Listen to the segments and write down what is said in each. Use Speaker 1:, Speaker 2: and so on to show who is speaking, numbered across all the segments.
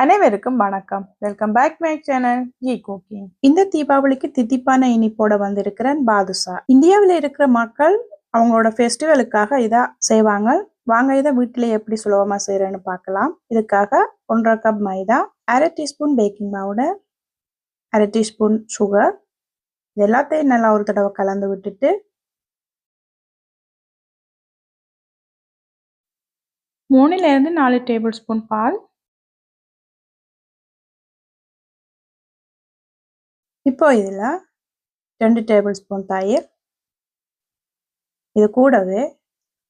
Speaker 1: அனைவருக்கும் வணக்கம். Welcome back my channel G cooking. இந்த தீபாவளிக்கு தித்திப்பான இனிப்போட வந்திருக்கிறேன் பாதுஷா. இந்தியாவில் இருக்கிற மக்கள் அவங்களோட ஃபெஸ்டிவலுக்காக இதை செய்வாங்க. வாங்க இதை வீட்டிலே எப்படி சுலபமா செய்யறேன்னு பார்க்கலாம். இதுக்காக 1.5 கப் மைதா, 1/2 teaspoon baking powder, 1/2 teaspoon sugar, இது எல்லாத்தையும் நல்லா ஒரு தடவை கலந்து விட்டுட்டு 3 to 4 டேபிள் ஸ்பூன் பால், இப்போ இதில் 2 டேபிள் ஸ்பூன் தயிர், இது கூடவே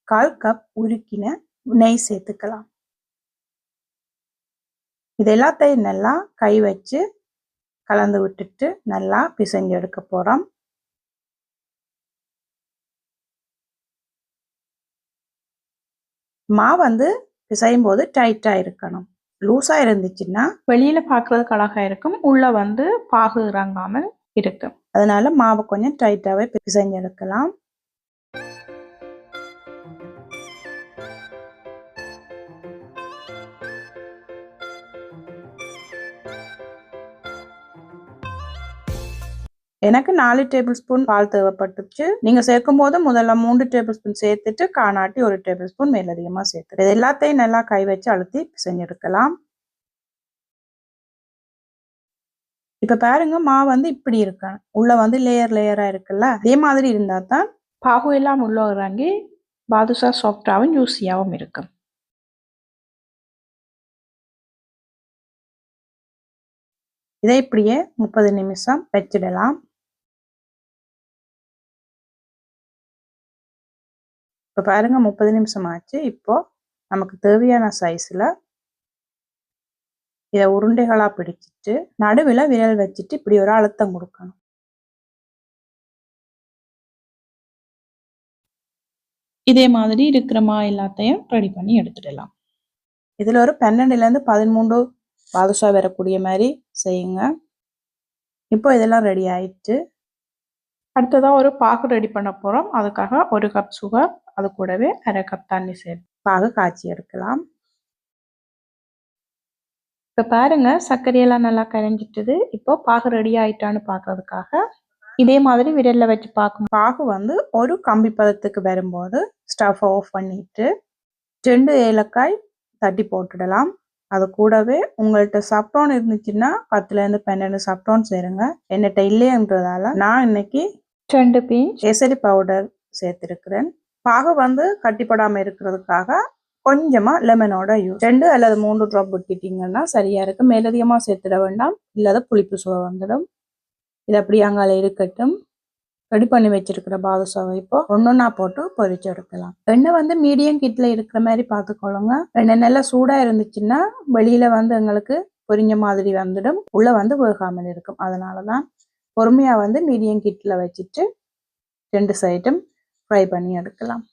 Speaker 1: 1/4 கப் உருக்கின நெய் சேர்த்துக்கலாம். இது எல்லாத்தையும் நல்லா கை வச்சு கலந்து விட்டுட்டு நல்லா பிசைஞ்சு எடுக்க போகிறோம். மாவு வந்து பிசையும் போது டைட்டாக இருக்கணும். லூஸாக இருந்துச்சுன்னா வெளியில் பார்க்குறதுக்கு அழகாக இருக்கும், உள்ளே வந்து பாகு இறங்காமல் இருக்கும். அதனால மாவை கொஞ்சம் டைட்டாகவே பிசைஞ்சு எடுக்கலாம். எனக்கு 4 டேபிள் ஸ்பூன் பால் தேவைப்பட்டுச்சு. நீங்கள் சேர்க்கும் போது முதல்ல 3 டேபிள் ஸ்பூன் சேர்த்துட்டு காணாட்டி 1 டேபிள் ஸ்பூன் மேலதிகமாக சேர்த்து இது எல்லாத்தையும் நல்லா கை வச்சு அழுத்தி பிசைஞ்செடுக்கலாம். இப்போ பாருங்க, மாவு வந்து இப்படி இருக்கணும். உள்ள வந்து லேயராக இருக்குல்ல, அதே மாதிரி இருந்தால் தான் பாகு எல்லாம் உள்ள இறங்கி பாதுஷா சாஃப்டாகவும் ஜூஸியாகவும் இருக்கும். இதை இப்படியே 30 நிமிஷம் வச்சிடலாம். இப்போ பாருங்க, 30 நிமிஷம் ஆச்சு. இப்போ நமக்கு தேவையான சைஸில் இதை உருண்டைகளாக பிடிச்சிட்டு நடுவில் விரல் வச்சுட்டு இப்படி ஒரு அழுத்தம் கொடுக்கணும். இதே மாதிரி இருக்கிற மாவு எல்லாத்தையும் ரெடி பண்ணி எடுத்துடலாம். இதில் ஒரு 12 to 13 பாதுஷா வரக்கூடிய மாதிரி செய்யுங்க. இப்போ இதெல்லாம் ரெடி ஆயிடுச்சு. அடுத்ததாக ஒரு பாகு ரெடி பண்ண போகிறோம். அதுக்காக 1 கப் சுகர், அது கூடவே 1/2 கப் தண்ணி சேர்த்து பாகு காய்ச்சி எடுக்கலாம். இப்போ பாருங்க, சர்க்கரையெல்லாம் நல்லா கரைஞ்சிட்டுது. இப்போ பாகு ரெடி ஆயிட்டான்னு பார்க்கறதுக்காக இதே மாதிரி விரலில் வச்சு பார்க்கணும். பாகு வந்து ஒரு கம்பி பதத்துக்கு வரும்போது ஸ்டவ் ஆஃப் பண்ணிட்டு 2 ஏலக்காய் தட்டி போட்டுடலாம். அது கூடவே உங்கள்கிட்ட சப்ரான் இருந்துச்சுன்னா 10 to 12 சப்ரான் சேருங்க. என்கிட்ட இல்லைன்றதால நான் இன்னைக்கு 2 பிஞ்ச் கேசரி பவுடர் சேர்த்துருக்கிறேன். பாகு வந்து கட்டிப்படாமல் இருக்கிறதுக்காக கொஞ்சமாக லெமனோட யூஸ் 2 அல்லது 3 ட்ராப் விட்டுட்டிங்கன்னா சரியாக இருக்கும். மேலதிகமாக சேர்த்துட வேண்டாம், இல்லாத புளிப்பு சுவை வந்துடும். இது அப்படி அங்கால இருக்கட்டும். ரெடி பண்ணி வச்சிருக்கிற பாதுஷாவை இப்போ ஒன்னொன்னா போட்டு பொரிச்சு எடுக்கலாம். எண்ணெய் வந்து மீடியம் ஹீட்ல இருக்கிற மாதிரி பார்த்துக்கொள்ளுங்க. எண்ணெய் நல்லா சூடாக இருந்துச்சுன்னா வெளியில வந்து எங்களுக்கு பொரிஞ்ச மாதிரி வந்துடும், உள்ள வந்து வேகாமல் இருக்கும். அதனால தான் பொறுமையாக வந்து மீடியம் ஹீட்ல வச்சுட்டு 2 சைடும் ஃப்ரை பண்ணி எடுக்கலாம்.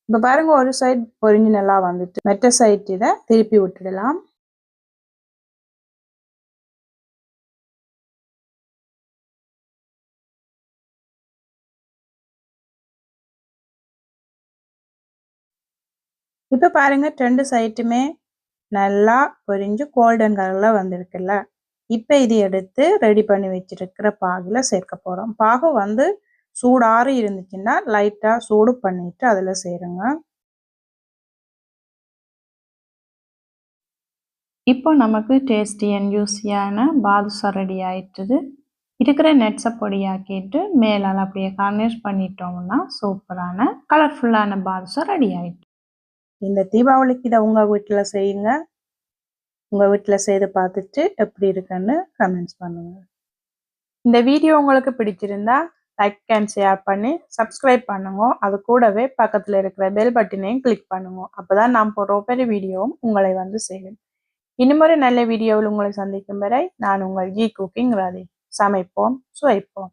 Speaker 1: இப்போ பாருங்க, ஒரு சைடு பொரிஞ்சு நல்லா வந்துட்டு மெட்ட சைட் இதை திருப்பி விட்டுடலாம். இப்போ பாருங்க, 2 சைட்டுமே நல்லா பொரிஞ்சு கோல்டன் கலர்ல வந்திருக்குல்ல. இப்போ இது எடுத்து ரெடி பண்ணி வச்சிருக்கிற பாகுல சேர்க்க போறோம். பாகு வந்து சூடாறி இருந்துச்சுன்னா லைட்டா சூடு பண்ணிட்டு அதுல சேருங்க. இப்போ நமக்கு டேஸ்டி அண்ட் ஜூஸியான பாதுஷா ரெடி ஆயிட்டுது. இருக்கிற நட்ஸை பொடியாக்கிட்டு மேலால் அப்படியே கார்னிஷ் பண்ணிட்டோம்னா சூப்பரான கலர்ஃபுல்லான பாதுஷா ரெடி ஆயிட்டு. இந்த தீபாவளிக்கு இதை உங்க வீட்டுல செய்யுங்க. உங்க வீட்டுல செய்து பார்த்துட்டு எப்படி இருக்குன்னு கமெண்ட்ஸ் பண்ணுங்க. இந்த வீடியோ உங்களுக்கு பிடிச்சிருந்தா லைக் அண்ட் ஷேர் பண்ணி சப்ஸ்கிரைப் பண்ணுங்க. அது கூடவே பக்கத்தில் இருக்கிற பெல் பட்டனையும் கிளிக் பண்ணுங்க. அப்போதான் நான் போடுற ஒவ்வொரு வீடியோவும் உங்களை வந்து சேரும். இன்னும் ஒரு நல்ல வீடியோவில் உங்களை சந்திக்கும் வரை நான் உங்கள் ஜி குக்கிங் ராதி. சமைப்போம், சுவைப்போம்.